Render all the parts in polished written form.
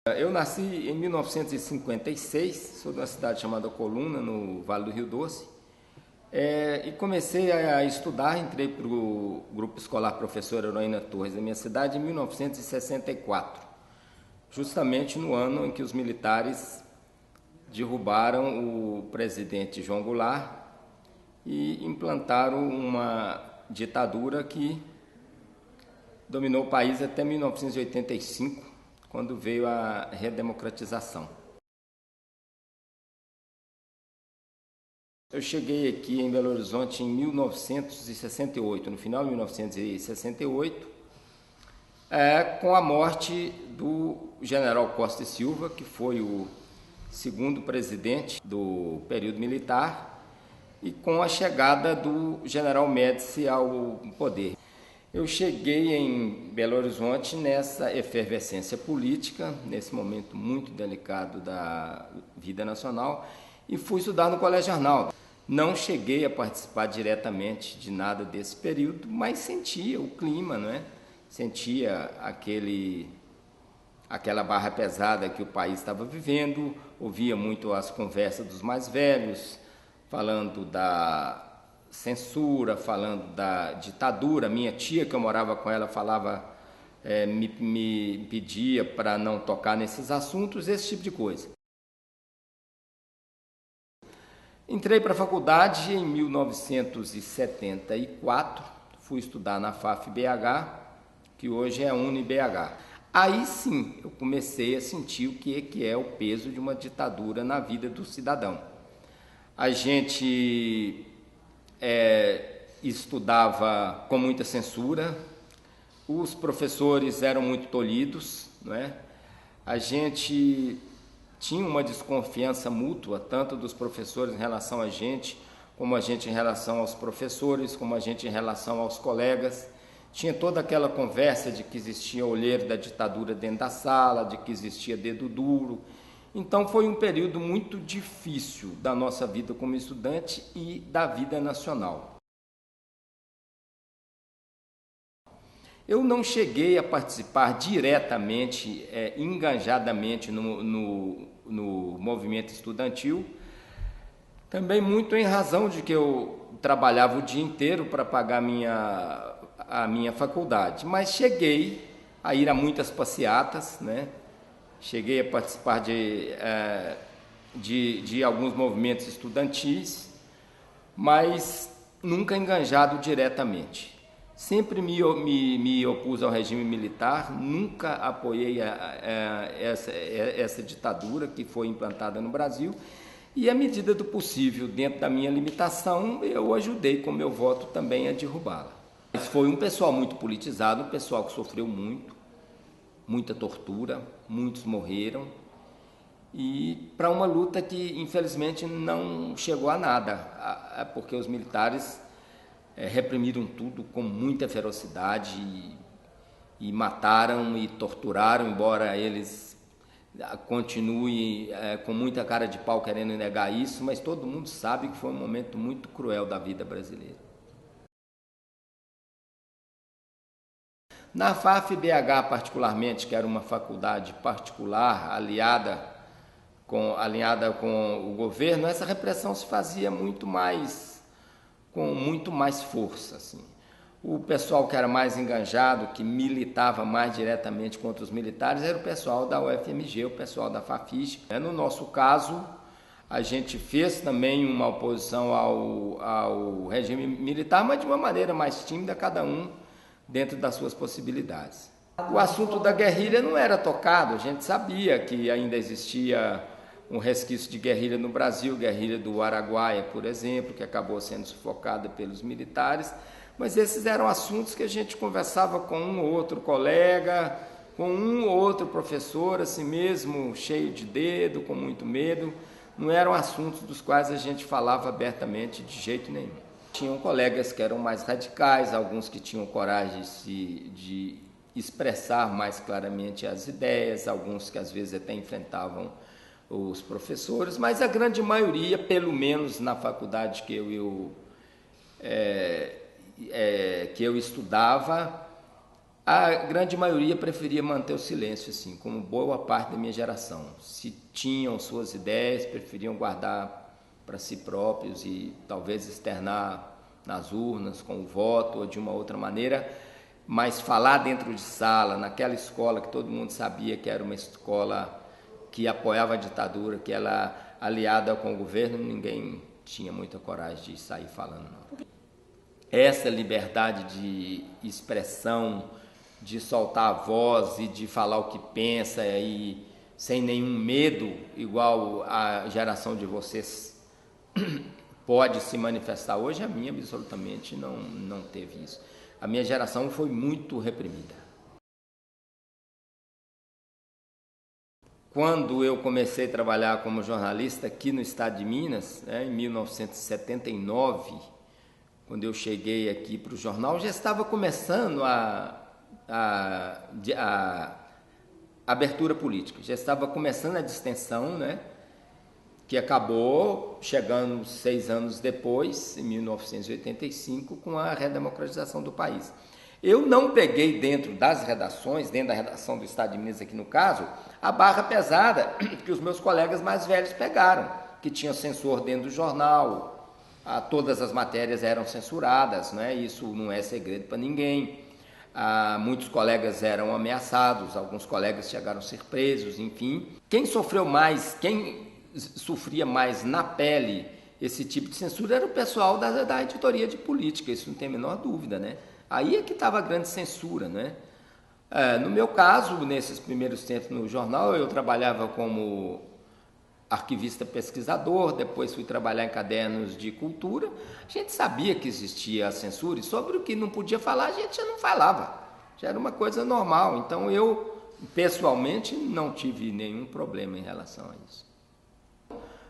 Eu nasci em 1956, sou de uma cidade chamada Coluna, no Vale do Rio Doce, e comecei a estudar, entrei para o Grupo Escolar Professor Heroína Torres da minha cidade em 1964, justamente no ano em que os militares derrubaram o presidente João Goulart e implantaram uma ditadura que dominou o país até 1985, quando veio a redemocratização. Eu cheguei aqui em Belo Horizonte em 1968, no final de 1968, com a morte do general Costa e Silva, que foi o segundo presidente do período militar, e com a chegada do general Médici ao poder. Eu cheguei em Belo Horizonte nessa efervescência política, nesse momento muito delicado da vida nacional, e fui estudar no Colégio Arnaldo. Não cheguei a participar diretamente de nada desse período, mas sentia o clima, não é? Sentia aquela barra pesada que o país estava vivendo, ouvia muito as conversas dos mais velhos, falando da censura, falando da ditadura. Minha tia, que eu morava com ela, falava, me pedia para não tocar nesses assuntos, esse tipo de coisa. Entrei para a faculdade em 1974, fui estudar na FAF-BH, que hoje é a UniBH. Aí sim eu comecei a sentir o que é o peso de uma ditadura na vida do cidadão. A gente estudava com muita censura, os professores eram muito tolhidos, não é? A gente tinha uma desconfiança mútua, tanto dos professores em relação a gente, como a gente em relação aos professores, como a gente em relação aos colegas. Tinha toda aquela conversa de que existia olheiro da ditadura dentro da sala, de que existia dedo duro. Então foi um período muito difícil da nossa vida como estudante e da vida nacional. Eu não cheguei a participar diretamente, engajadamente no movimento estudantil, também muito em razão de que eu trabalhava o dia inteiro para pagar a minha faculdade, mas cheguei a ir a muitas passeatas, né? Cheguei a participar de alguns movimentos estudantis, mas nunca engajado diretamente. Sempre me opus ao regime militar, nunca apoiei essa ditadura que foi implantada no Brasil e, à medida do possível, dentro da minha limitação, eu ajudei com meu voto também a derrubá-la. Mas foi um pessoal muito politizado, um pessoal que sofreu muito, muita tortura, muitos morreram, e para uma luta que infelizmente não chegou a nada, porque os militares reprimiram tudo com muita ferocidade e mataram e torturaram, embora eles continuem com muita cara de pau querendo negar isso, mas todo mundo sabe que foi um momento muito cruel da vida brasileira. Na FAF-BH particularmente, que era uma faculdade particular alinhada com o governo, essa repressão se fazia com muito mais força, assim. O pessoal que era mais engajado, que militava mais diretamente contra os militares, era o pessoal da UFMG, o pessoal da FAFISC. No nosso caso, a gente fez também uma oposição ao regime militar, mas de uma maneira mais tímida, cada um dentro das suas possibilidades. O assunto da guerrilha não era tocado, a gente sabia que ainda existia um resquício de guerrilha no Brasil, guerrilha do Araguaia, por exemplo, que acabou sendo sufocada pelos militares, mas esses eram assuntos que a gente conversava com um ou outro colega, com um ou outro professor, assim mesmo, cheio de dedo, com muito medo. Não eram assuntos dos quais a gente falava abertamente de jeito nenhum. Tinham colegas que eram mais radicais, alguns que tinham coragem de expressar mais claramente as ideias, alguns que às vezes até enfrentavam os professores, mas a grande maioria, pelo menos na faculdade que eu estudava, A grande maioria preferia manter o silêncio, assim, como boa parte da minha geração. Se tinham suas ideias, preferiam guardar para si próprios e talvez externar nas urnas, com o voto ou de uma outra maneira, mas falar dentro de sala, naquela escola que todo mundo sabia que era uma escola que apoiava a ditadura, que era aliada com o governo, ninguém tinha muita coragem de sair falando, não. Essa liberdade de expressão, de soltar a voz e de falar o que pensa e sem nenhum medo, igual a geração de vocês pode se manifestar hoje, a minha absolutamente não teve isso. A minha geração foi muito reprimida. Quando eu comecei a trabalhar como jornalista aqui no estado de Minas, né, em 1979, quando eu cheguei aqui para o jornal, já estava começando a abertura política, já estava começando a distensão, né, que acabou chegando 6 anos depois, em 1985, com a redemocratização do país. Eu não peguei dentro das redações, dentro da redação do Estado de Minas aqui no caso, a barra pesada que os meus colegas mais velhos pegaram, que tinha censor dentro do jornal, todas as matérias eram censuradas, né? Isso não é segredo para ninguém. Muitos colegas eram ameaçados, alguns colegas chegaram a ser presos, enfim. Quem sofreu mais, quem sofria mais na pele esse tipo de censura era o pessoal da editoria de política, isso não tem a menor dúvida, né? Aí é que estava a grande censura, né? No meu caso, nesses primeiros tempos no jornal, eu trabalhava como arquivista pesquisador, depois fui trabalhar em cadernos de cultura. A gente sabia que existia a censura e sobre o que não podia falar a gente já não falava, já era uma coisa normal. Então eu, pessoalmente, não tive nenhum problema em relação a isso.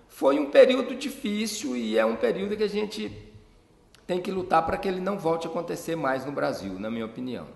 Foi um período difícil e é um período que a gente tem que lutar para que ele não volte a acontecer mais no Brasil, na minha opinião.